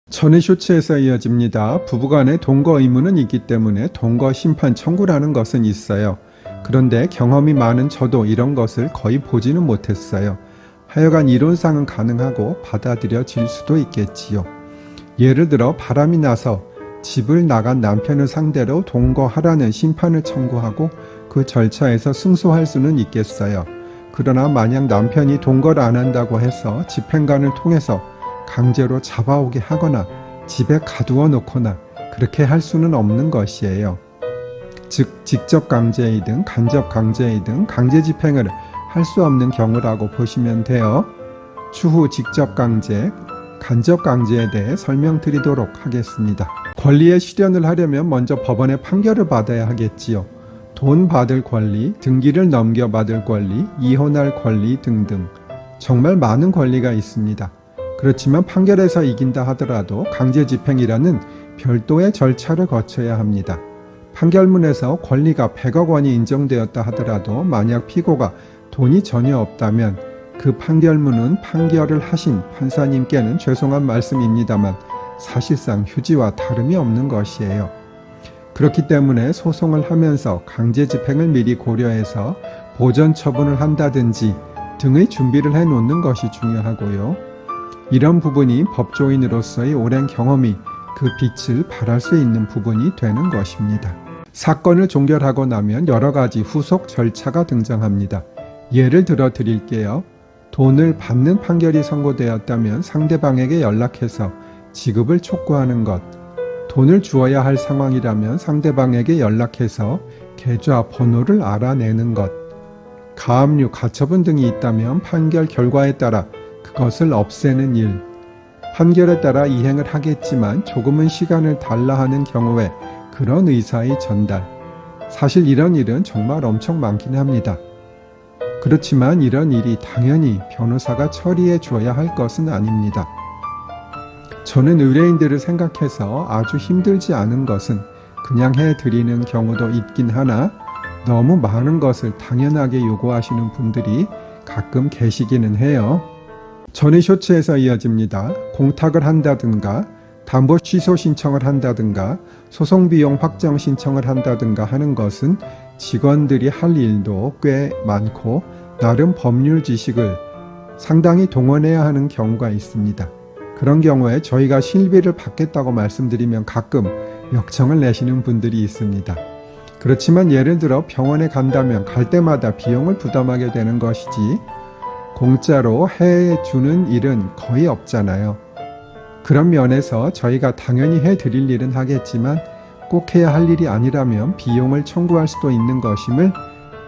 전의 쇼츠에서 이어집니다. 부부간에 동거 의무는 있기 때문에 동거 심판 청구라는 것은 있어요. 그런데 경험이 많은 저도 이런 것을 거의 보지는 못했어요. 하여간 이론상은 가능하고 받아들여질 수도 있겠지요. 예를 들어 바람이 나서 집을 나간 남편을 상대로 동거하라는 심판을 청구하고 그 절차에서 승소할 수는 있겠어요. 그러나 만약 남편이 동거를 안 한다고 해서 집행관을 통해서 강제로 잡아오게 하거나 집에 가두어 놓거나 그렇게 할 수는 없는 것이에요. 즉 직접 강제이든 간접 강제이든 강제 집행을 할 수 없는 경우라고 보시면 돼요. 추후 직접 강제, 간접 강제에 대해 설명드리도록 하겠습니다. 권리의 실현을 하려면 먼저 법원의 판결을 받아야 하겠지요. 돈 받을 권리, 등기를 넘겨받을 권리, 이혼할 권리 등등 정말 많은 권리가 있습니다. 그렇지만 판결에서 이긴다 하더라도 강제 집행이라는 별도의 절차를 거쳐야 합니다. 판결문에서 권리가 100억 원이 인정되었다 하더라도 만약 피고가 돈이 전혀 없다면 그 판결문은 판결을 하신 판사님께는 죄송한 말씀입니다만 사실상 휴지와 다름이 없는 것이에요. 그렇기 때문에 소송을 하면서 강제 집행을 미리 고려해서 보전 처분을 한다든지 등의 준비를 해놓는 것이 중요하고요. 이런 부분이 법조인으로서의 오랜 경험이 그 빛을 발할 수 있는 부분이 되는 것입니다. 사건을 종결하고 나면 여러 가지 후속 절차가 등장합니다. 예를 들어 드릴게요. 돈을 받는 판결이 선고되었다면 상대방에게 연락해서 지급을 촉구하는 것, 돈을 주어야 할 상황이라면 상대방에게 연락해서 계좌 번호를 알아내는 것, 가압류, 가처분 등이 있다면 판결 결과에 따라 그것을 없애는 일, 판결에 따라 이행을 하겠지만 조금은 시간을 달라 하는 경우에 그런 의사의 전달. 사실 이런 일은 정말 엄청 많긴 합니다. 그렇지만 이런 일이 당연히 변호사가 처리해 줘야 할 것은 아닙니다. 저는 의뢰인들을 생각해서 아주 힘들지 않은 것은 그냥 해드리는 경우도 있긴 하나 너무 많은 것을 당연하게 요구하시는 분들이 가끔 계시기는 해요. 전의 쇼츠에서 이어집니다. 공탁을 한다든가 담보 취소 신청을 한다든가 소송비용 확정 신청을 한다든가 하는 것은 직원들이 할 일도 꽤 많고 나름 법률 지식을 상당히 동원해야 하는 경우가 있습니다. 그런 경우에 저희가 실비를 받겠다고 말씀드리면 가끔 역청을 내시는 분들이 있습니다. 그렇지만 예를 들어 병원에 간다면 갈 때마다 비용을 부담하게 되는 것이지 공짜로 해주는 일은 거의 없잖아요. 그런 면에서 저희가 당연히 해드릴 일은 하겠지만 꼭 해야 할 일이 아니라면 비용을 청구할 수도 있는 것임을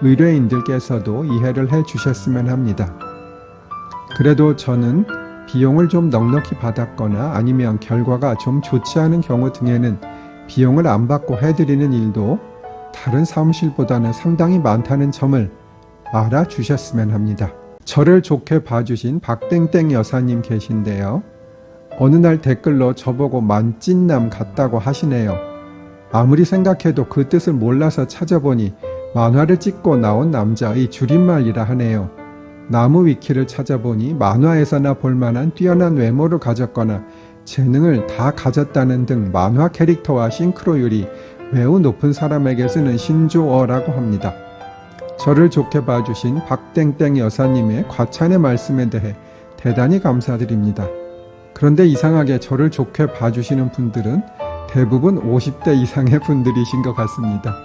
의뢰인들께서도 이해를 해 주셨으면 합니다. 그래도 저는 비용을 좀 넉넉히 받았거나 아니면 결과가 좀 좋지 않은 경우 등에는 비용을 안 받고 해드리는 일도 다른 사무실보다는 상당히 많다는 점을 알아주셨으면 합니다. 저를 좋게 봐주신 박땡땡 여사님 계신데요. 어느 날 댓글로 저보고 만찢남 같다고 하시네요. 아무리 생각해도 그 뜻을 몰라서 찾아보니 만화를 찍고 나온 남자의 줄임말이라 하네요. 나무 위키를 찾아보니 만화에서나 볼만한 뛰어난 외모를 가졌거나 재능을 다 가졌다는 등 만화 캐릭터와 싱크로율이 매우 높은 사람에게 쓰는 신조어라고 합니다. 저를 좋게 봐주신 박땡땡 여사님의 과찬의 말씀에 대해 대단히 감사드립니다. 그런데 이상하게 저를 좋게 봐주시는 분들은 대부분 50대 이상의 분들이신 것 같습니다.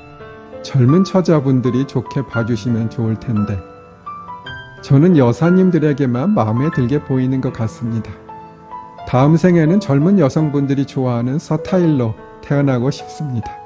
젊은 처자분들이 좋게 봐주시면 좋을 텐데 저는 여사님들에게만 마음에 들게 보이는 것 같습니다. 다음 생에는 젊은 여성분들이 좋아하는 서타일로 태어나고 싶습니다.